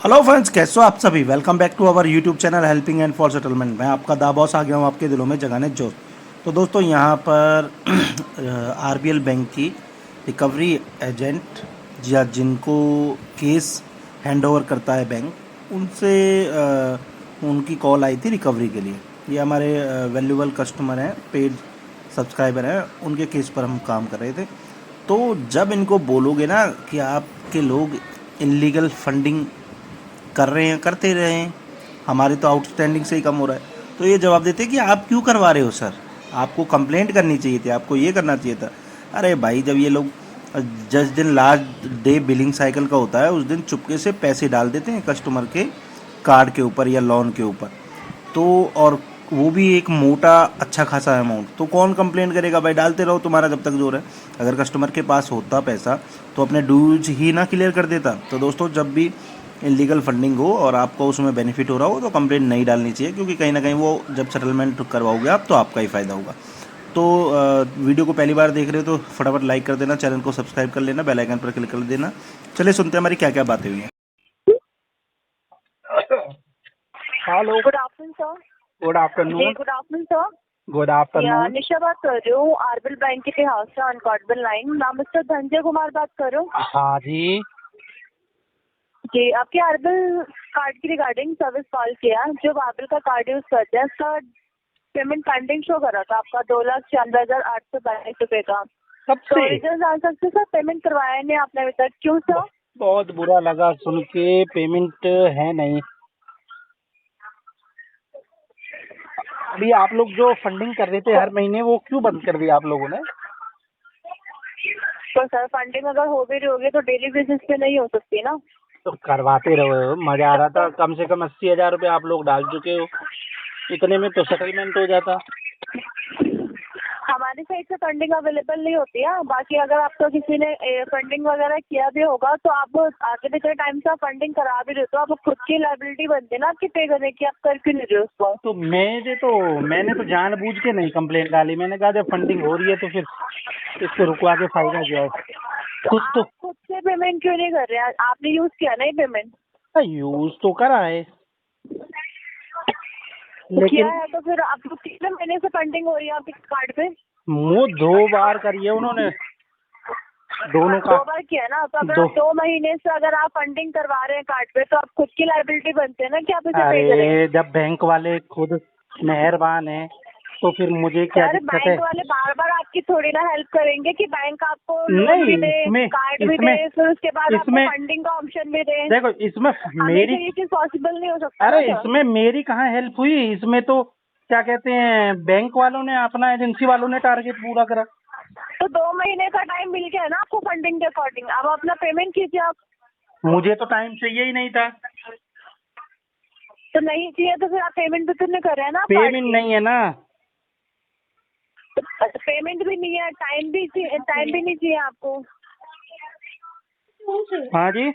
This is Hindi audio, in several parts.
हेलो फ्रेंड्स, कैसे हो आप सभी। Welcome back to our YouTube channel helping and for settlement. मैं आपका दा बॉस आ गया हूँ आपके दिलों में जगाने जोश। तो दोस्तों यहाँ पर आरबीएल बैंक की रिकवरी एजेंट या जिनको केस हैंड ओवर करता है बैंक, उनसे उनकी कॉल आई थी रिकवरी के लिए। ये हमारे वैल्यूबल कस्टमर हैं, पेड सब्सक्राइबर हैं, उनके केस पर हम काम कर रहे थे। तो जब इनको बोलोगे ना कि आपके लोग इलीगल फंडिंग कर रहे हैं, करते रहे हैं, हमारे तो आउटस्टैंडिंग से ही कम हो रहा है, तो ये जवाब देते हैं कि आप क्यों करवा रहे हो सर, आपको कंप्लेंट करनी चाहिए थी, आपको ये करना चाहिए था। अरे भाई, जब ये लोग जिस दिन लास्ट डे बिलिंग साइकिल का होता है उस दिन चुपके से पैसे डाल देते हैं कस्टमर के कार्ड के ऊपर या लोन के ऊपर, तो और वो भी एक मोटा अच्छा खासा अमाउंट, तो कौन कंप्लेंट करेगा भाई। डालते रहो, तुम्हारा जब तक जोर है। अगर कस्टमर के पास होता पैसा तो अपने ड्यूज ही ना क्लियर कर देता। तो दोस्तों, जब भी इलीगल फंडिंग हो और आपको उसमें बेनिफिट हो रहा हो तो कंप्लेंट नहीं डालनी चाहिए, क्योंकि कहीं ना कहीं वो जब सेटलमेंट करवाओगे आप तो आपका ही फ़ायदा होगा। तो वीडियो को पहली बार देख रहे हो तो फटाफट लाइक कर देना, चैनल को सब्सक्राइब कर लेना, बेल आइकन पर क्लिक कर देना। चलिए सुनते हैं हमारी क्या क्या बातें हुई हैं। Hello, good afternoon sir. Good जी afternoon. Good afternoon sir. Good या आफ्टरनून। निशा बात कर रही हूँ, आरबीएल बैंक के बिहाफ से अनकॉटेबल लाइन। नाम मिस्टर धनंजय कुमार बात कर रहा हूँ। हाँ जी। जी, आपके आरबीएल कार्ड की रिगार्डिंग सर्विस कॉल किया। जो आरबीएल का कार्ड यूज करते हैं सर, पेमेंट पेंडिंग शो कर रहा था आपका 2,96,822 रुपए का। कब तो से? रीजन जान सकते सर, पेमेंट करवाया नहीं आपने अभी तक, क्यों सर? बहुत बुरा लगा सुन के, पेमेंट है नहीं। अभी आप लोग जो फंडिंग कर रहे थे हर महीने, वो क्यों बंद कर दिया आप लोगों ने? तो सर, फंडिंग अगर हो भी रही होगी तो डेली बेसिस पे नहीं हो सकती ना। तो करवाते रहो, मजा आ रहा था। कम से कम 80,000 रुपये आप लोग डाल चुके हो, इतने में तो सेटलमेंट हो जाता। हमारी साइड से फंडिंग अवेलेबल नहीं होती है। बाकी अगर आपको किसी ने फंडिंग वगैरह किया भी होगा तो आप आगे पिछले टाइम से आप फंडिंग करा भी रहे हो तो आप खुद की लाइबिलिटी बनती है ना आपकी पे करने की, आप कर क्यों नहीं रहे हो उसको? तो मैंने तो जानबूझ के नहीं कंप्लेंट डाली। मैंने कहा जब फंडिंग हो रही है तो फिर इसको रुकवा के फायदा क्या है। तो कुछ तो आप खुद से पेमेंट क्यों नहीं कर रहे हैं? आपने यूज किया ना ये पेमेंट? यूज तो करा है, तो किया लेकिन है तो फिर आप लोग कितने महीने से फंडिंग हो रही है आपके कार्ड पे? वो 2 बार करी है उन्होंने, दोनों का। 2 बार किया ना, तो अगर दो। आप 2 महीने से अगर आप फंडिंग करवा रहे हैं कार्ड पे तो आप खुद की लाइबिलिटी बनते हैं ना कि आप इसे पे करें। अरे जब बैंक वाले खुद मेहरबान है तो फिर मुझे क्या सर, दिक्कत है। बैंक वाले बार बार आपकी थोड़ी ना हेल्प करेंगे कि बैंक आपको लोन भी नहीं, दे, इसमें कार्ड भी इसमें दे, फिर उसके बाद आपको इसमें फंडिंग का ऑप्शन भी दे। देखो, इसमें हमेशा मेरी, ये चीज पॉसिबल नहीं हो सकता अरे ना सर। इसमें मेरी कहाँ हेल्प हुई। इसमें तो क्या कहते हैं, बैंक वालों ने, अपना एजेंसी वालों ने टारगेट पूरा करा। तो 2 महीने का टाइम मिल गया ना आपको फंडिंग के अकॉर्डिंग, अब अपना पेमेंट कीजिए आप। मुझे तो टाइम चाहिए ही नहीं था। तो नहीं चाहिए तो फिर आप पेमेंट भी तो नहीं कर रहे हैं ना आप कार्ड पेमेंट की। नहीं है ना। तो पेमेंट भी नहीं है, टाइम भी चाहिए, टाइम भी नहीं चाहिए आपको। हाँ जी,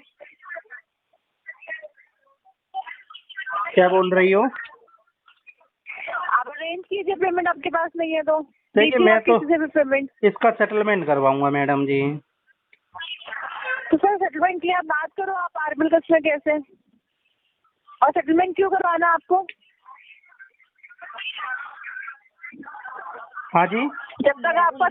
क्या बोल रही हो? आप अरेंज कीजिए, पेमेंट आपके पास नहीं है तो देखिए, दीजिए मैं आप तो किसी से भी पेमेंट। इसका सेटलमेंट करवाऊंगा मैडम जी। तो सर, सेटलमेंट के लिए आप बात करो, आप आरबीएल कस्टमर कैसे, और सेटलमेंट क्यों करवाना आपको? हाँ जी। जब तक आपका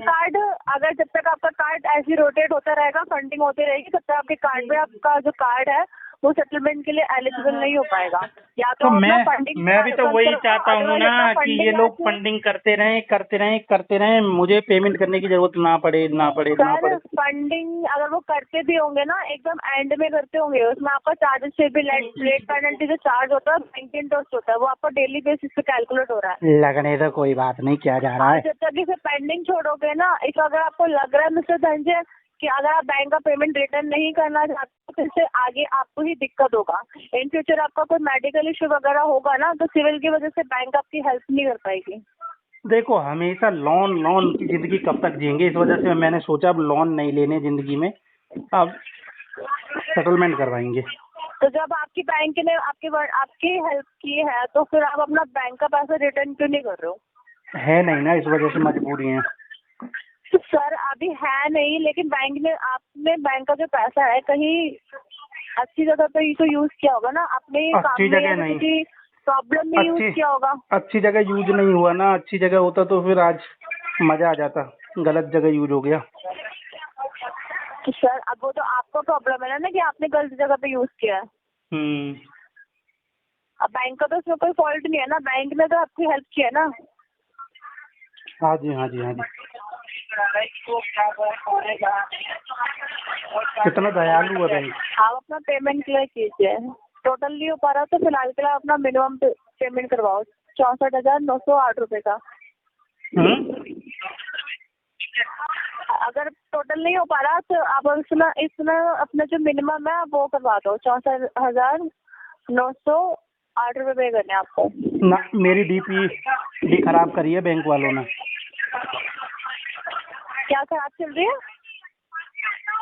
कार्ड ऐसे रोटेट होता रहेगा, फंडिंग होती रहेगी, तब तक आपके कार्ड पे आपका जो कार्ड है वो सेटलमेंट के लिए एलिजिबल नहीं हो पाएगा। या तो तो आप अपना मैं फंडिंग मैं भी तो बंद वही करवाओ, चाहता हूँ अदरवाइज ना अपना कि ये फंडिंग लोग ऐसे। फंडिंग करते रहें, मुझे पेमेंट करने की जरूरत ना सर, पड़े। फंडिंग अगर वो करते भी होंगे ना, एकदम एंड में करते होंगे, उसमें आपका चार्जेस से भी लेट पेनल्टी जो चार्ज होता है, बैंक इंटरेस्ट होता है, वो आपको डेली बेसिस पे कैलकुलेट हो रहा है। लगने तो कोई बात नहीं, क्या जा रहा आप है। जब तक इसे पेंडिंग छोड़ोगे ना, इस अगर आपको लग रहा है मिस्टर धनंजय कि अगर आप बैंक का पेमेंट रिटर्न नहीं करना चाहते तो इससे आगे आपको ही दिक्कत होगा। इन फ्यूचर आपका कोई मेडिकल इश्यू वगैरह होगा ना तो सिविल की वजह से बैंक आपकी हेल्प नहीं कर पाएगी। देखो, हमेशा लोन लोन की जिंदगी कब तक जिएंगे, इस वजह से मैंने सोचा अब लोन नहीं लेने जिंदगी में, अब सेटलमेंट करवाएंगे। तो जब आपकी बैंक ने आपकी हेल्प की है तो फिर आप अपना बैंक का पैसा रिटर्न क्यों नहीं कर रहे हो? है नहीं ना, इस वजह से मजबूरी है। तो सर, अभी है नहीं, लेकिन बैंक ने बैंक का जो पैसा है कहीं अच्छी जगह पे ही तो यूज किया होगा ना, अपने अच्छी काम में जगह या नहीं। किसी प्रॉब्लम में यूज अच्छी किया होगा। अच्छी जगह यूज नहीं हुआ ना, अच्छी जगह होता तो फिर आज मजा आ जाता, गलत जगह यूज हो गया। तो सर अब वो तो आपका प्रॉब्लम है ना कि आपने गलत जगह पे यूज किया है। अब बैंक का तो उसमें कोई फॉल्ट नहीं है ना, बैंक ने तो आपकी हेल्प की है ना। हाँ जी, हाँ जी, हाँ जी। कितना दयालु है बैंक। आप अपना पेमेंट क्लियर कीजिए। टोटल नहीं हो पा रहा तो फिलहाल के लिए अपना मिनिमम पेमेंट करवाओ 64,908 रुपए का। अगर टोटल नहीं हो पा रहा तो आप इसमें अपना जो मिनिमम है वो करवा दो। 64,908 रुपए पे करने हैं आपको। ना, मेरी डीपी खराब करी है बैंक वालों ने। क्या खराब चल रही है?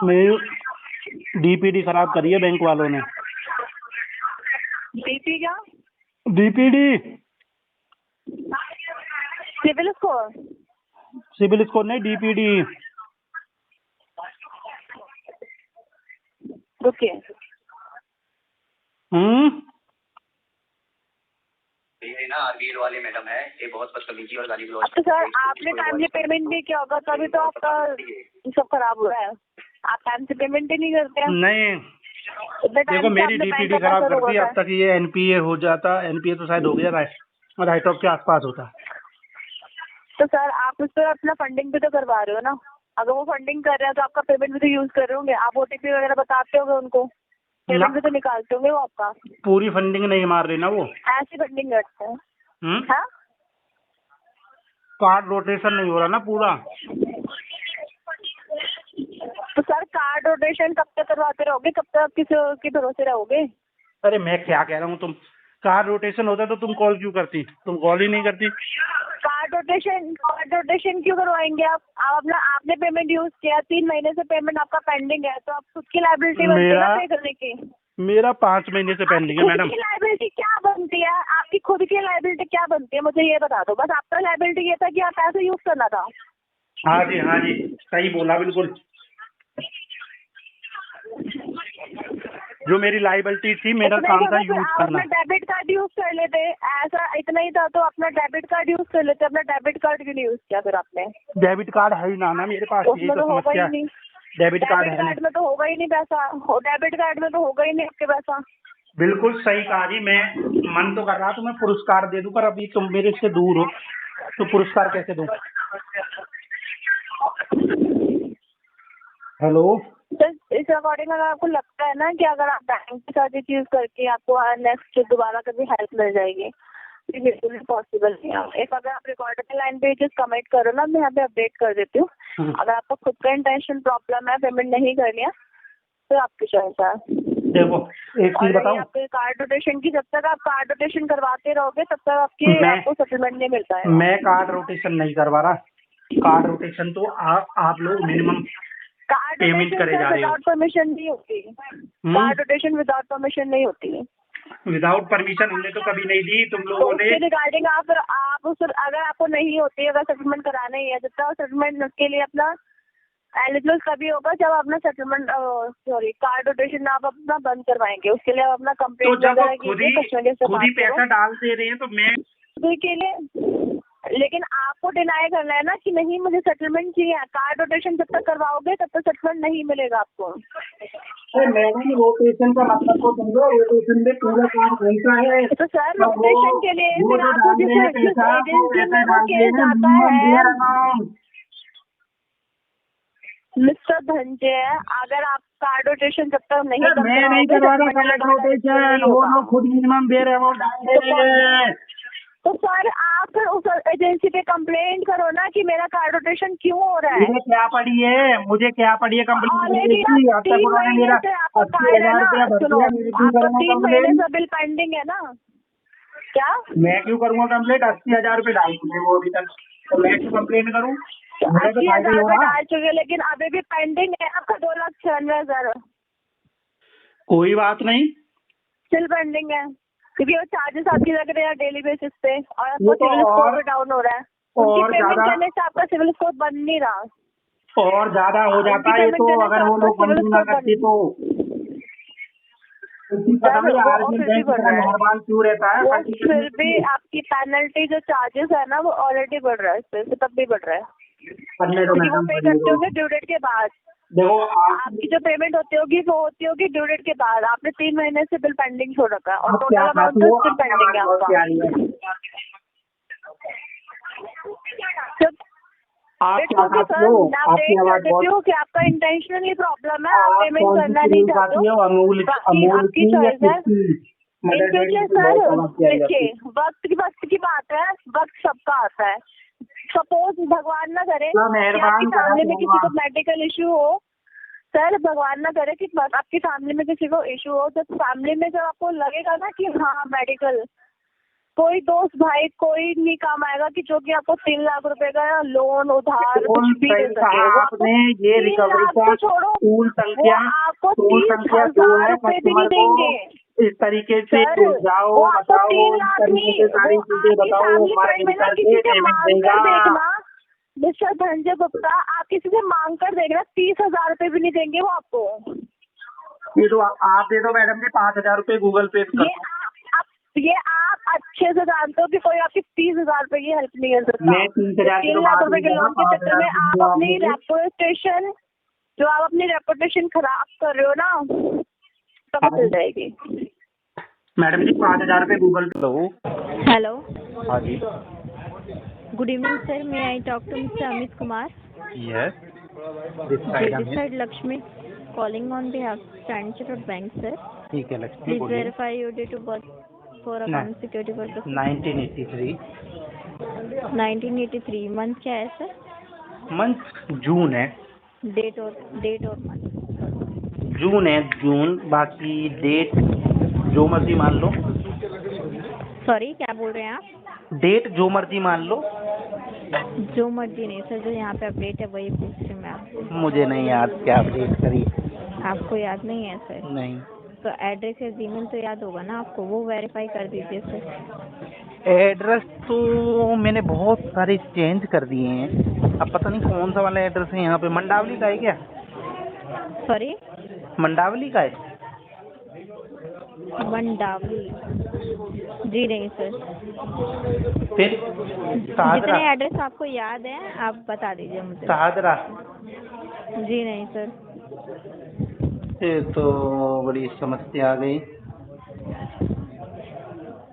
मेरी डीपीडी खराब करी है बैंक वालों ने। बीपी क्या? DPD civil score? Civil score नहीं, डीपीडी। रुकिए। ये ना आरबीएल वाले मैडम है, ये बहुत बदतमीजी और गाली गलौज तो सर आपने टाइमली पेमेंट नहीं किया होगा तभी तो आपका सब खराब हुआ है। आप टाइम से पेमेंट ही नहीं करते हैं। नहीं, इतने टाइम देखो से मेरी आपने बैंक डीपीडी का खराब पैसा करती है। रोका अब तक ये एनपीए हो जाता, एनपीए तो शायद हो गया, राइट ऑफ के आसपास होता। तो सर आप उस पर अपना फंडिंग भी तो करवा रहे हो ना। अगर वो फंडिंग कर रहे हैं तो आपका पेमेंट भी तो यूज कर रहे होंगे। आप ओटीपी वगैरह बताते होंगे उनको, पेमेंट भी तो निकालते होंगे वो आपका। पूरी फंडिंग नहीं मार रही ना वो। ऐसी फंडिंग करते हैं। हाँ? कार्ड रोटेशन नहीं हो रहा ना पूरा। तो सर कार्ड रोटेशन कब तक करवाते रहोगे? कब तक किसी के भरोसे रहोगे? अरे मैं क्या कह रहा हूँ, तुम कार्ड रोटेशन होता तो तुम कॉल क्यों करती? तुम कॉल ही नहीं करती। कार्ड रोटेशन क्यों करवाएंगे आप? अपना आपने पेमेंट यूज किया, 3 महीने से पेमेंट आपका पेंडिंग है, तो आप खुद की लायबिलिटी बनती है ना पे करने की। मेरा 5 महीने से पेंडिंग है मैडम। खुद की लायबिलिटी क्या बनती है? आपकी खुद की लायबिलिटी क्या बनती है मुझे ये बता दो। बस आपका लायबिलिटी ये था कि आप पैसे यूज करना था। हाँ जी, हाँ जी, सही बोला बिल्कुल। जो मेरी लाइबिलिटी थी, मेरा काम था यूज करना। अपना डेबिट कार्ड यूज कर लेते, ऐसा इतना ही था तो अपना डेबिट कार्ड यूज कर लेते। अपना डेबिट कार्ड क्यों नहीं यूज किया फिर आपने? डेबिट कार्ड है ही ना मेरे पास, यही उसमें तो तो होगा समस्या। ही नहीं। डेबिट कार्ड है कार्ड में तो होगा ही नहीं पैसा। डेबिट कार्ड में तो होगा ही नहीं आपके पैसा। बिल्कुल सही कहा जी। मैं मन तो कर रहा तो मैं पुरस्कार दे दूं, पर अभी तुम मेरे से दूर हो तो पुरस्कार कैसे दूं? हेलो, तो इस अकॉर्डिंग अगर आपको लगता है ना कि अगर आप बैंक के साथ ये चीज करके आपको नेक्स्ट दोबारा कभी हेल्प मिल जाएगी, ये बिल्कुल पॉसिबल नहीं है। एक अगर आप रिकॉर्ड के लाइन पे जस्ट कमेंट करो ना, मैं यहाँ पे अपडेट कर देती हूँ। अगर आपको खुद का इंटेंशन प्रॉब्लम है, पेमेंट नहीं करनी है, तो आपकी चॉइस है। देखो एक चीज बताऊं, आपके कार्ड रोटेशन की जब तक आप कार्ड रोटेशन करवाते रहोगे तब तक आपको सेटलमेंट नहीं मिलता है। मैं कार्ड रोटेशन नहीं करवा रहा। कार्ड रोटेशन तो आप लोग मिनिमम कार्ड पेमेंट करे जा रहे हो। विदाउट परमिशन नहीं होती। कार्ड रोटेशन विदाउट परमिशन नहीं होती। विदाउट परमिशन हमने तो कभी नहीं दी तुम लोगों ने। रिगार्डिंग आप अगर आपको नहीं होती, अगर सेटलमेंट कराना ही है, जब तक सेटलमेंट के लिए अपना एलिजिबल तभी होगा जब अपना सेटलमेंट कार्ड रोटेशन आप अपना बंद करवाएंगे। उसके लिए आप अपना कंप्लेंट तो जब खुद ही पैसा डाल दे रहे हैं तो मैं के लिए, लेकिन आपको डिनाई करना है ना कि नहीं मुझे सेटलमेंट चाहिए। कार्ड रोटेशन जब तक करवाओगे तब तक सेटलमेंट नहीं मिलेगा आपको। मैडम रोटेशन का मतलब को समझो, रोटेशन में पूरा काम कैसा है। तो सर रोटेशन के लिए फिर आपको जिस एजेंसी में वो केस जाता है मिस्टर धनजय, अगर आप कार्ड रोटेशन जब तक नहीं मैं नहीं करवा रहा कार्ड रोटेशन, वो लोग खुद मिनिमम दे रहे हैं। तो सर आप फिर उस एजेंसी पे कंप्लेंट करो ना कि मेरा कार्ड रोटेशन क्यों हो रहा है। मुझे क्या पड़ी है कंप्लेंट? आपका 3 महीने से बिल पेंडिंग है ना। क्या मैं क्यों करूँगा कंप्लेंट? 80,000 रुपए डाल चुके वो अभी तक, तो मैं क्यों कंप्लेंट करूँ? 80,000 रुपए डाल चुके, लेकिन अभी भी पेंडिंग है आपका 2,96,000। कोई बात नहीं, स्टिल पेंडिंग है क्योंकि वो चार्जेस आपकी लग रहे हैं डेली बेसिस पे और आपका सिविल स्कोर भी डाउन हो रहा है। उनकी पेमेंट करने से आपका सिविल स्कोर बन नहीं रहा और ज्यादा हो जाता है तो, अगर वो लोग बंद ना करते तो। पता नहीं वो आरबीएल फिर भी बैंक बढ़ इतना रहा है, मेहरबान क्यों रहता है। वो फिर भी आपकी पेनल्टी जो चार्जेस है ना वो ऑलरेडी बढ़ रहा है, इससे तब भी बढ़ रहा है, पढ़ने दो क्योंकि वो मैडम, पे पढ़ने करते दो। होंगे ड्यू डेट के बाद। देखो आपकी जो पेमेंट होती होगी वो होती होगी ड्यू डेट के बाद। आपने 3 महीने से बिल पेंडिंग छोड़ रखा है और आप क्या टोटल अमाउंट खाती तो हो? स्टिल आपकी पेंडिंग है आवाज बहुत आपका। प्यारी है। आप इट्स क्या ओके खाती सर, हो? मैं आपकी अपडेट कर आवाज देती बहुत। हूँ कि आपका इंटेंशनली प्रॉब्लम है, आप आप पेमेंट कौन सी करना नहीं क्रीम चाहते खाती हो, हो? अमूल बाकी अमूल आपकी की या चॉइस है। किसकी? इन मदर डेयरी फ्यूचर की सर बहुत आवाज प्यारी आती देखिए, है। वक्त की बात है, वक्त सबका आता है। सपोज भगवान ना करे इतना कि आपकी मेहरबान करा फैमिली में किसी दूंगा। को मेडिकल इश्यू हो, सर भगवान ना करे कि बस आपकी फैमिली में किसी को इशू हो, तो फैमिली में जब आपको लगेगा ना कि हाँ मेडिकल, कोई दोस्त भाई कोई नहीं काम आएगा कि जो कि आपको 3 लाख रुपए का लोन उधार कुछ कौन भी दे सही सके। कहा वो आपने? आपको ये 3 रिकवरी लाख का तो छोड़ो, टूल वो संख्या आपको टूल 30,000 30,000 है। रुपए भी कस्टमर नहीं को देंगे इस तरीके से सर। जाओ, वो आपको बताओ, 3 इस लाख तरीके नहीं, से सारी वो चीजें आपकी बताओ, वो फैमिली हमारा फ्रेंड में ना मेडिकल किसी से से पेमेंट मांग कर देगा। देखना, मिस्टर धनंजय गुप्ता, आप किसी से मांग कर देखना, 30,000 रुपए भी नहीं देंगे वो आपको। ये तो आप दे दो मैडम जी, 5,000 रुपए गूगल पे कर दो। ये आप अच्छे से जानते हो कि कोई आपकी 30,000 रुपए की हेल्प नहीं कर सकता। मैं 30,000 की 3 तो लाख बात रुपए नहीं के कर रहा, लोन के चक्कर 5,000 में रुपए आप दो आप अपनी मुझे। रेपुटेशन, जो आप अपनी रेपुटेशन खराब कर रहे हो ना, पता चल जाएगी। मैडम जी 5,000 रुपए गूगल पे दो। Hello. हाँ जी। Good evening, sir. May I talk to Mr. Amit Kumar? Yes, This side Lakshmi, calling on behalf of Standard Chartered Bank, sir. ठीक है लक्ष्मी Please बोलिए। verify your date of birth for account security purpose. 1983 1983 month क्या है सर? मंथ जून है। डेट और मंथ। जून है, जून। बाकी डेट जो मर्जी मान लो। सॉरी क्या बोल रहे हैं आप? डेट जो मर्जी मान लो। जो मर्जी नहीं सर, जो यहाँ पे अपडेट है वही पूछ रही हूँ मैं आपसे। मुझे नहीं याद क्या अपडेट करी। आपको याद नहीं है सर? नहीं। तो एड्रेस या ईमेल तो याद होगा ना आपको, वो वेरीफाई कर दीजिए सर। एड्रेस तो मैंने बहुत सारे चेंज कर दिए हैं, अब पता नहीं कौन सा वाला एड्रेस है यहाँ पे। मंडावली का है क्या? सॉरी, मंडावली का है? मंडावली जी नहीं सर। फिर जितने एड्रेस आपको याद है आप बता दीजिए मुझे। शाहदरा। जी नहीं सर। ये तो बड़ी समस्या आ गई।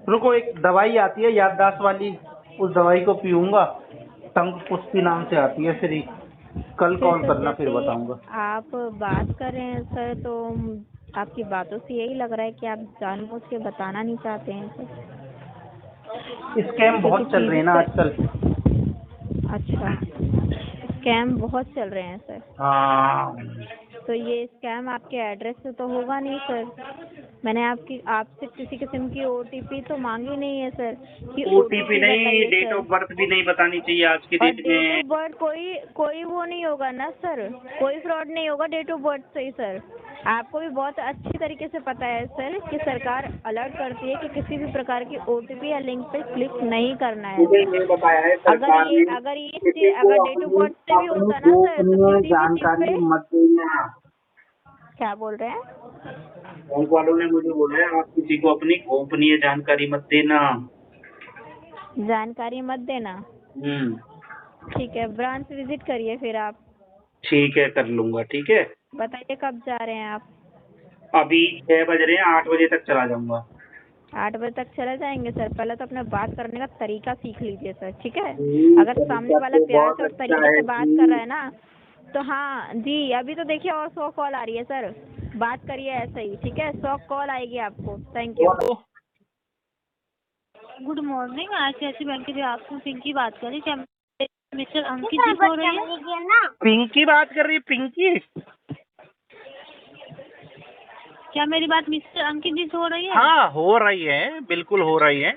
रुको, एक दवाई आती है याददाश्त वाली, उस दवाई को पीऊंगा। तंग पुष्टि नाम से आती है, फिर कल कॉल करना, फिर बताऊंगा। आप बात कर रहे हैं सर, तो आपकी बातों से यही लग रहा है कि आप जानबूझ के बताना नहीं चाहते हैं सर। स्कैम बहुत चल रहे हैं ना आजकल। अच्छा, स्कैम बहुत चल रहे हैं सर। हाँ। तो ये स्कैम आपके एड्रेस से तो होगा नहीं सर। मैंने आपसे किसी किस्म की OTP तो मांगी नहीं है सर कि OTP नहीं, डेट ऑफ बर्थ भी नहीं बतानी चाहिए आज की डेट में। डेट ऑफ बर्थ कोई वो नहीं होगा ना सर, कोई फ्रॉड नहीं होगा डेट ऑफ बर्थ से ही सर। आपको भी बहुत अच्छी तरीके से पता है सर कि सरकार अलर्ट करती है कि किसी भी प्रकार की OTP या लिंक पे क्लिक नहीं करना है। मुझे नहीं बताया है सरकार ने। अगर डेट ऑफ बर्थ से भी होता ना सर, तो किसी जानकारी मत देना। क्या बोल रहे हैं? बैंक वालों ने मुझे बोला है आप किसी को अपनी गोपनीय जानकारी मत देना। जानकारी मत देना। ठीक है, ब्रांच विजिट करिए फिर आप। ठीक है, कर लूंगा। ठीक है, बताइए कब जा रहे हैं आप? अभी 6 बज रहे हैं, 8 बजे तक चला जाऊंगा। 8 बजे तक चले जाएंगे सर। पहले तो अपने बात करने का तरीका सीख लीजिए सर, ठीक है? अगर सामने वाला प्यार से और तरीके से बात कर रहा है ना, तो हाँ जी। अभी तो देखिए और 100 कॉल आ रही है सर, बात करिए ऐसे ही, ठीक है? 100 कॉल आएगी आपको। Thank you. Good morning, ICICI bank के आपसे पिंकी बात कर रही। क्या मिस्टर अंकित जी हो रही है? पिंकी बात कर रही है? पिंकी? क्या मेरी बात मिस्टर अंकित जी से हो रही है? हाँ, हो रही है, बिल्कुल हो रही है।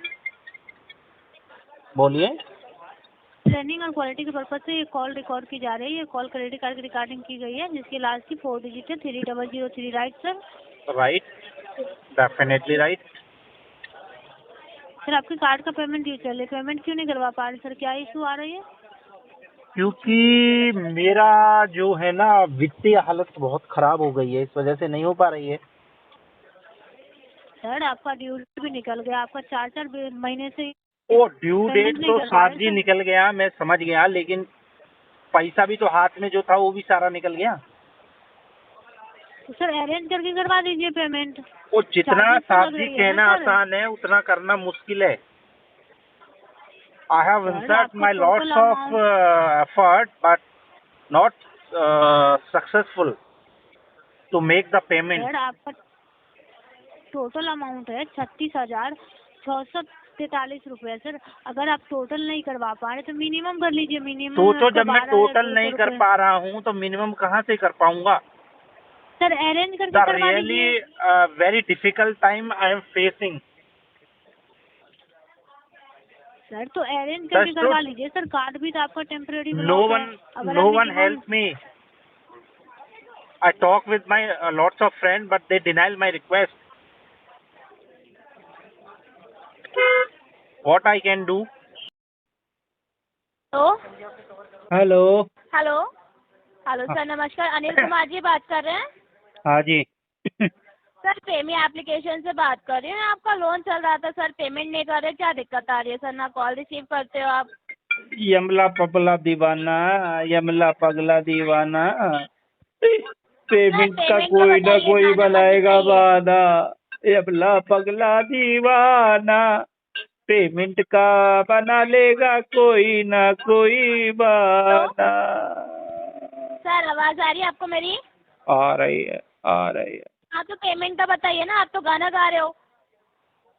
बोलिए। ट्रेनिंग और क्वालिटी के पर्पज से ये कॉल रिकॉर्ड की जा रही है। ये कॉल क्रेडिट कार्ड की रिकॉर्डिंग की गई है, जिसकी लास्ट की 4 डिजिट है 3003। Right sir? Right, definitely right. Sir आपके कार्ड का पेमेंट ड्यू चल रही, पेमेंट क्यों नहीं करवा पा रहे सर? क्या इशू आ रही है? क्योंकि मेरा जो है ना वित्तीय हालत बहुत खराब हो गई है, इस वजह से नहीं हो पा रही है। सर आपका ड्यू डेट भी निकल गया, आपका 4 महीने से वो ड्यू पेमेंट डेट नहीं तो कर पा रहे साहब जी सर। निकल गया, मैं समझ गया, लेकिन पैसा भी तो हाथ में जो था वो भी सारा निकल गया। तो सर अरेंज करके करवा दीजिए पेमेंट। वो जितना चार्जेस तो साहब लग जी रही है ना कहना सर। आसान है उतना करना मुश्किल है। आई हैव सर इंसर्ट आपका my total lots of amount effort but not successful to make the payment. Sir आपका टोटल अमाउंट है 36,643 रुपये सर। अगर आप टोटल नहीं करवा पा रहे तो मिनिमम कर लीजिए। मिनिमम सोचो आपका जब मैं 12 या टोटल 200 नहीं कर रुपये। पा रहा हूँ तो मिनिमम कहाँ से कर पाऊंगा। सर अरेंज करके द करवा रियली दीजिए। Very difficult time I am facing. Sir तो अरेंज करके That's करवा true. लीजिए सर। कार्ड भी तो आपका टेम्परेरी No ब्लॉक है। one, अगर no आप one minimum helped me. I talked with my lots of friends, but they denied my request. What I can do? Hello hello. Hello hello sir, नमस्कार। अनिल कुमार जी बात कर रहे हैं? हाँ जी। सर पेमी एप्लीकेशन से बात कर रही हूँ। आपका लोन चल रहा था सर, पेमेंट नहीं कर रहे, क्या दिक्कत आ रही है सर? ना कॉल रिसीव करते हो आप। यमला पगला दीवाना, यमला पगला दीवाना, पेमेंट का पेमेंट का कोई ना बताइए, कोई खाना खाने बनाएगा चाहिए। बहाना। यमला पगला दीवाना, पेमेंट का बना लेगा कोई ना कोई बहाना। सर आवाज आ रही है आपको मेरी? आ रही है, आ रही है। हाँ तो पेमेंट का बताइए ना, आप तो गाना गा रहे हो।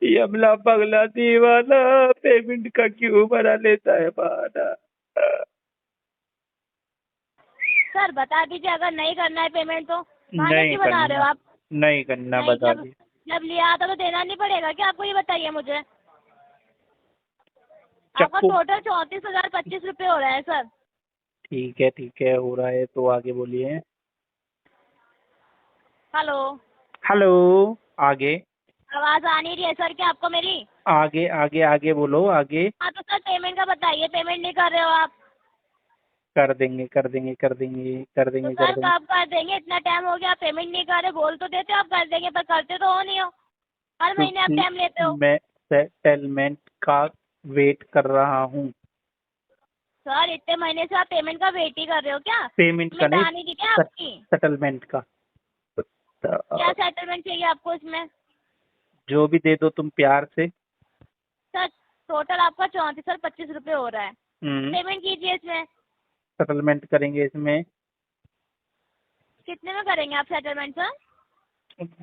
यमला पगला दीवाना, पेमेंट का क्यों बना लेता है बहाना। सर बता दीजिए, अगर नहीं करना है पेमेंट तो गाने नहीं क्यों बना रहे हो करना, आप? नहीं करना, नहीं, बता जब दी। जब लिया था तो देना नहीं पड़ेगा क्या आपको? ये बताइए मुझे। आपका चक्कू। टोटल 34,025 रुपये हो रहा है सर। ठीक है, हो रहा है तो आगे बोलिए। Hello, hello. आगे आवाज आ नहीं रही है सर क्या आपको मेरी? आगे आगे आगे बोलो, आगे। हाँ तो सर पेमेंट का बताइए, पेमेंट नहीं कर रहे हो आप। कर देंगे, कर देंगे, कर देंगे, कर तो देंगे, कर सर देंगे। कब कर देंगे? इतना टाइम हो गया, आप पेमेंट नहीं कर रहे, बोल तो देते हो आप कर देंगे, पर करते तो हो नहीं हो। हर महीने आप टाइम लेते हो। मैं सेटलमेंट का वेट कर रहा हूँ। सर इतने महीने से आप पेमेंट का वेट ही कर रहे हो क्या? पेमेंट का पेमेंट आनी थी क्या नहीं, आपकी? सेटलमेंट का। क्या सेटलमेंट चाहिए आपको इसमें? जो भी दे दो तुम प्यार से। सर टोटल आपका 34,025 रुपये हो रहा है। पेमेंट कीजिए इसमें। सेटलमेंट करेंगे इसमें, कितने में करेंगे आप सेटलमेंट सर?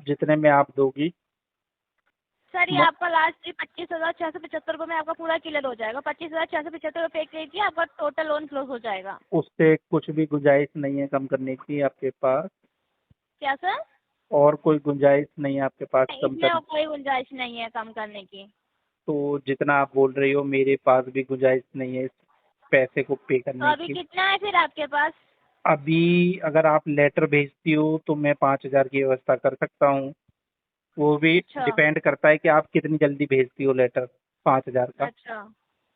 जितने में आप दोगी। सर ये आपका लास्ट 25,675 रुपये में आपका पूरा क्लियर हो जाएगा। 25,675 रुपये कीजिए, आपका टोटल लोन क्लोज हो जाएगा। उससे कुछ भी गुंजाइश नहीं है कम करने की आपके पास? क्या सर? और कोई गुंजाइश नहीं है आपके पास कम इसमें करने? कोई गुंजाइश नहीं है कम करने की। तो जितना आप बोल रही हो मेरे पास भी गुंजाइश नहीं है इस पैसे को पे तो करने अभी की। कितना है फिर आपके पास? अभी अगर आप लेटर भेजती हो तो मैं 5,000 की व्यवस्था कर सकता हूँ। वो भी अच्छा डिपेंड करता है कि आप कितनी जल्दी भेजती हो लेटर 5,000 का। अच्छा।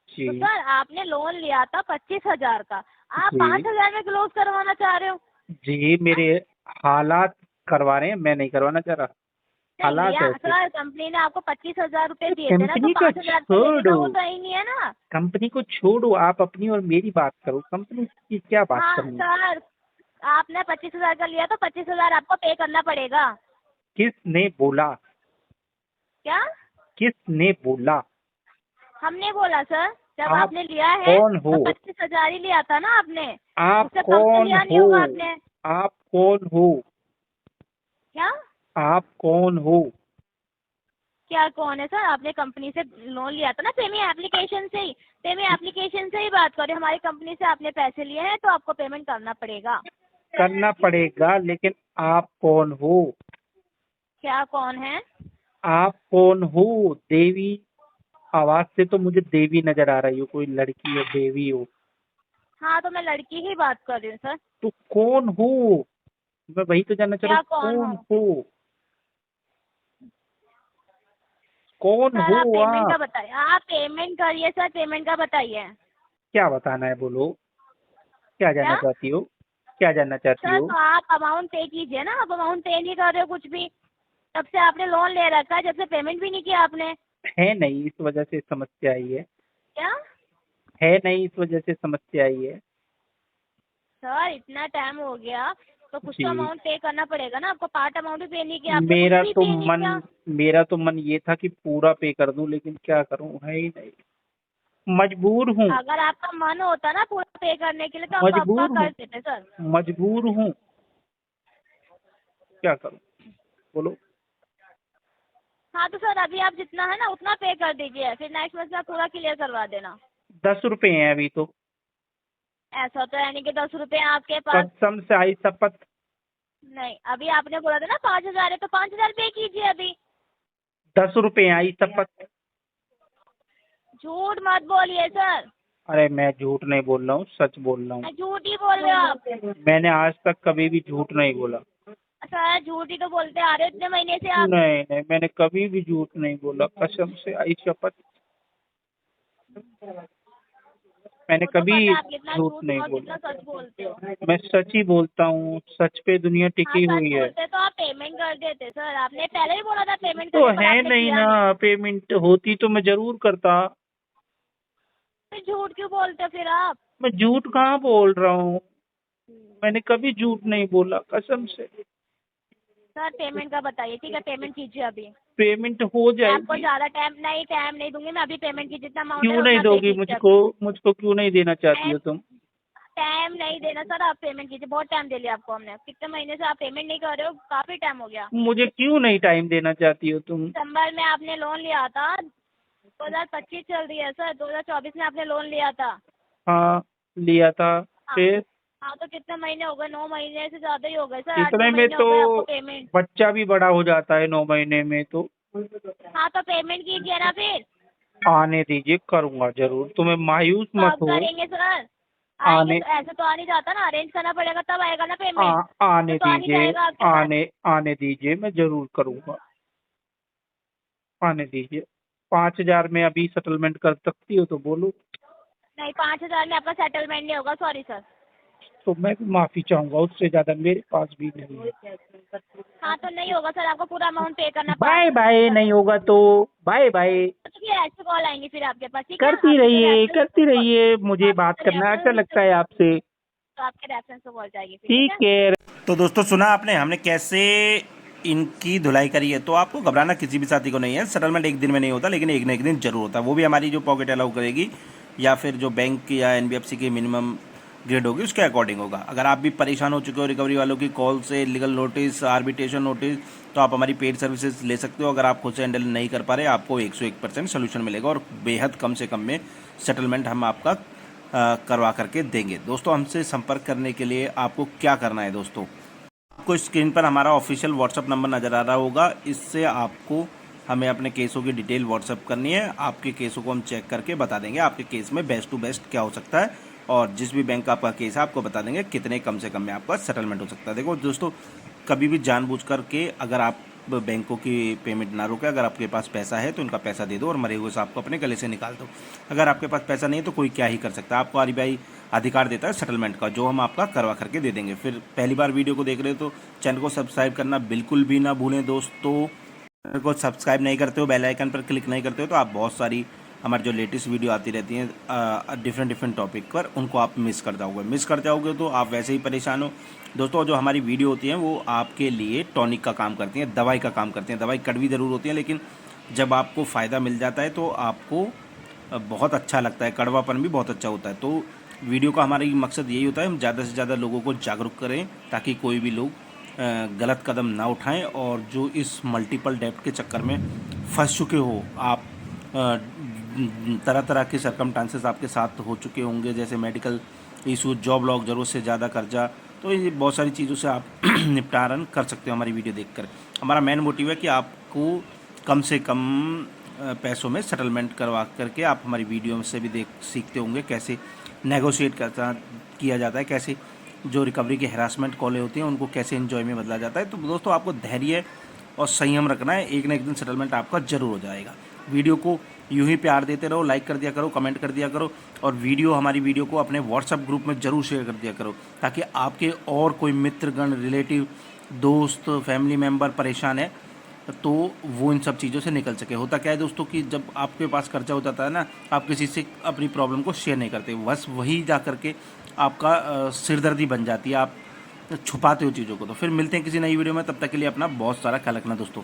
जी तो सर आपने लोन लिया था 25,000 का, आप जी 5,000 में क्लोज करवाना चाह रहे हो? जी, मेरे हालात करवा रहे हैं, मैं नहीं करवाना चाह रहा। नहीं हालात लिया ऐसे। सर, कंपनी ने आपको 25,000 रुपये दिए थे ना, तो कंपनी को 5,000 तो लेने का छोड़ो, वो तो ही नहीं है ना। कंपनी को छोड़ो, आप अपनी और मेरी बात करो। कंपनी की क्या बात हाँ करनी है? सर, आपने 25,000 का लिया तो 25,000 आपको पे करना पड़ेगा। किसने बोला? क्या? किसने बोला? हमने बोला सर, जब आप आपने लिया है कौन हो? तो 25,000 ही लिया था ना आपने। आप उससे कम तो कौन लिया नहीं हो? होगा आपने। आप कौन हो? क्या? आप कौन हो? क्या कौन है सर? आपने कंपनी से लोन लिया था ना, पेमी एप्लीकेशन से ही। पेमी एप्लीकेशन से ही बात करें, हमारी कंपनी से आपने पैसे लिए हैं तो आपको पेमेंट करना पड़ेगा। करना पड़ेगा, लेकिन आप कौन हो? क्या कौन है? आप कौन हो? देवी, आवाज से तो मुझे देवी नजर आ रही हो, कोई लड़की हो, देवी हो। हाँ तो मैं लड़की ही बात कर रही हूँ सर। तो कौन हो? मैं वही तो जानना चाह रहा क्या हूँ, कौन कौन हो? हो? कौन सर आप हो पेमेंट का आप? बताइए, आप पेमेंट करिए सर, पेमेंट का बताइए। क्या बताना है बोलो? क्या जानना क्या? चाहती हो? क्या जानना चाहती सर हो? तो आप अमाउंट पे कीजिए ना, आप अमाउंट पे नहीं कर रहे हो कुछ भी। तब से आपने लोन ले रखा है, जब से पेमेंट भी नहीं किया आपने। है नहीं, इस वजह से समस्या आई है। क्या है नहीं, इस वजह से समस्या आई है। सर, इतना टाइम हो गया तो कुछ जी। तो अमाउंट पे करना पड़ेगा ना आपको। पार्ट अमाउंट भी पे नहीं किया आपने, मेरा कुछ भी तो पे नहीं किया। मेरा तो मन ये था कि पूरा पे कर दूं, लेकिन क्या करूं, है ही नहीं, मजबूर हूँ। अगर आपका मन होता ना पूरा पे करने के लिए तो आप मजबूर आपका हूँ। कर देते सर। मजबूर हूँ, क्या करूं, बोलो। हाँ तो सर, अभी आप जितना है ना उतना पे कर दीजिए, फिर नेक्स्ट मंथ में आप पूरा क्लियर करवा देना। 10 रुपए हैं अभी तो। ऐसा तो है नहीं कि 10 रुपए आपके पास। कसम से आई शपथ। नहीं, अभी आपने बोला था ना 5,000 है, तो 5,000 पे कीजिए अभी। 10 रुपए आई शपथ। झूठ मत बोलिए सर। अरे मैं झूठ नहीं बोल रहा हूँ, सच बोल रहा हूँ। झूठ ही बोल रहे हो आप। मैंने आज तक कभी भी झूठ नहीं बोला। सर, झूठ ही तो बोलते आ रहे हो इतने महीने से आप। नहीं नहीं, मैंने कभी भी झूठ नहीं बोला, कसम से आई शपथ। मैंने वो तो कभी पता है आप कितना झूठ झूठ नहीं और बोला। कितना सच बोलते हो। मैं सच ही बोलता हूँ, सच पे दुनिया हाँ, टिकी सच हुई है। बोलते तो आप पेमेंट कर देते सर। आपने पहले ही बोला था पेमेंट तो करने, पर है आपने नहीं किया ना, पेमेंट होती तो मैं जरूर करता। फिर झूठ क्यों बोलते हो फिर आप। मैं झूठ कहाँ बोल रहा हूँ, मैंने कभी झूठ नहीं बोला, कसम से। सर, पेमेंट का बताइए, ठीक है, पेमेंट कीजिए अभी। पेमेंट हो मैं आपको जाएगी। ज्यादा टाइम नहीं दूंगी मैं। अभी पेमेंट की जितना अमाउंट है क्यों नहीं उतना पे दोगी कीजिए मुझको? मुझको क्यों नहीं देना चाहती हो तुम? टाइम नहीं देना सर, आप पेमेंट कीजिए। बहुत टाइम दे लिया आपको हमने। कितने महीने से आप पेमेंट नहीं कर रहे हो, काफी टाइम हो गया। मुझे क्यों नहीं टाइम देना चाहती हो तुम? दिसंबर में आपने लोन लिया था, 2025 चल रही है सर, 2024 में आपने लोन लिया था। हाँ, लिया था। हाँ। फिर हाँ, तो कितने महीने हो गए? 9 महीने से ज्यादा ही हो गए सर। 8-9 इतने में महीने तो हो गए आपको पेमेंट। बच्चा भी बड़ा हो जाता है 9 महीने में तो। हाँ, तो पेमेंट कीजिए ना फिर। आने दीजिए, करूँगा जरूर, तुम्हें मायूस तो मत आप हो। करेंगे सर। आने आएंगे तो ऐसे तो आ नहीं जाता ना, अरेंज करना पड़ेगा तब आएगा ना पेमेंट। आने तो आ नहीं दीजिए, जाएगा आपके पास। आने दीजिए, मैं जरूर करूँगा। आने दीजिए। 5,000 में अभी सेटलमेंट कर सकती हो तो बोलो। नहीं, 5,000 में आपका सेटलमेंट नहीं होगा, सॉरी सर। तो मैं भी माफी चाहूंगा, उससे ज्यादा मेरे पास भी नहीं है। हाँ, तो नहीं होगा सर, आपको पूरा अमाउंट पे करना बाय बाय, नहीं होगा तो बाय बाय। तो फिर ऐसे कॉल आएंगी फिर आपके पास, ठीक है। करती रहिए, मुझे बात करना अच्छा लगता है आपसे। तो आपके रेफरेंस पे कॉल जाएगी फिर, ठीक है। तो दोस्तों सुना आपने हमने कैसे इनकी धुलाई करी है। तो आपको घबराना किसी भी साथी को नहीं है। सेटलमेंट एक दिन में नहीं होता, लेकिन एक न एक दिन जरूर होता है। वो भी हमारी जो पॉकेट अलाउ करेगी या फिर जो बैंक या एनबीएफसी की मिनिमम ग्रेड होगी उसके अकॉर्डिंग होगा। अगर आप भी परेशान हो चुके हो रिकवरी वालों की कॉल से, लीगल नोटिस, आर्बिट्रेशन नोटिस, तो आप हमारी पेड सर्विसेज ले सकते हो। अगर आप खुद से हैंडल नहीं कर पा रहे, आपको 101% सोल्यूशन मिलेगा और बेहद कम से कम में सेटलमेंट हम आपका करवा करके देंगे। दोस्तों हमसे संपर्क करने के लिए आपको क्या करना है दोस्तों, आपको स्क्रीन पर हमारा ऑफिशियल व्हाट्सअप नंबर नज़र आ रहा होगा। इससे आपको हमें अपने केसों की डिटेल व्हाट्सअप करनी है। आपके केसों को हम चेक करके बता देंगे आपके केस में बेस्ट टू बेस्ट क्या हो सकता है, और जिस भी बैंक का आपका केस है आपको बता देंगे कितने कम से कम में आपका सेटलमेंट हो सकता है। देखो दोस्तों, कभी भी जानबूझ करके अगर आप बैंकों की पेमेंट ना रोके, अगर आपके पास पैसा है तो उनका पैसा दे दो और मरे हुए सांप को अपने गले से निकाल दो। अगर आपके पास पैसा नहीं है तो कोई क्या ही कर सकता है। आपको आरबीआई अधिकार देता है सेटलमेंट का, जो हम आपका करवा करके दे देंगे। फिर पहली बार वीडियो को देख रहे हो तो चैनल को सब्सक्राइब करना बिल्कुल भी ना भूलें दोस्तों। चैनल को सब्सक्राइब नहीं करते हो, बेल आइकन पर क्लिक नहीं करते हो, तो आप बहुत सारी हमारी जो लेटेस्ट वीडियो आती रहती हैं डिफरेंट टॉपिक पर, उनको आप मिस कर जाओगे तो आप वैसे ही परेशान हो। दोस्तों जो हमारी वीडियो होती हैं वो आपके लिए टॉनिक का काम करती हैं, दवाई का काम करती हैं। दवाई कड़वी ज़रूर होती है, लेकिन जब आपको फ़ायदा मिल जाता है तो आपको बहुत अच्छा लगता है, कड़वापन भी बहुत अच्छा होता है। तो वीडियो का हमारा मकसद यही होता है, हम ज़्यादा से ज़्यादा लोगों को जागरूक करें ताकि कोई भी लोग गलत कदम ना उठाएं, और जो इस मल्टीपल डेब्ट के चक्कर में फंस चुके हो, आप तरह तरह के सरकमस्टांसेस आपके साथ हो चुके होंगे, जैसे मेडिकल इशू, जॉब लॉक, ज़रूरत से ज़्यादा कर्जा, तो ये बहुत सारी चीज़ों से आप निपटारण कर सकते हो हमारी वीडियो देखकर। हमारा मेन मोटिव है कि आपको कम से कम पैसों में सेटलमेंट करवा करके आप हमारी वीडियो से भी सीखते होंगे कैसे नेगोशिएट किया जाता है, कैसे जो रिकवरी की हैरासमेंट कॉलें होती हैं उनको कैसे एंजॉय में बदला जाता है। तो दोस्तों आपको धैर्य और संयम रखना है, एक न एक दिन सेटलमेंट आपका जरूर हो जाएगा। वीडियो को यूं ही प्यार देते रहो, लाइक कर दिया करो, कमेंट कर दिया करो, और हमारी वीडियो को अपने व्हाट्सएप ग्रुप में ज़रूर शेयर कर दिया करो, ताकि आपके और कोई मित्रगण, रिलेटिव, दोस्त, फैमिली मेम्बर परेशान है तो वो इन सब चीज़ों से निकल सके। होता क्या है दोस्तों कि जब आपके पास खर्चा हो जाता है ना, आप किसी से अपनी प्रॉब्लम को शेयर नहीं करते, बस वही जा करके आपका सिरदर्दी बन जाती है, आप छुपाते हो चीज़ों को। तो फिर मिलते हैं किसी नई वीडियो में, तब तक के लिए अपना बहुत सारा ख्याल रखना दोस्तों।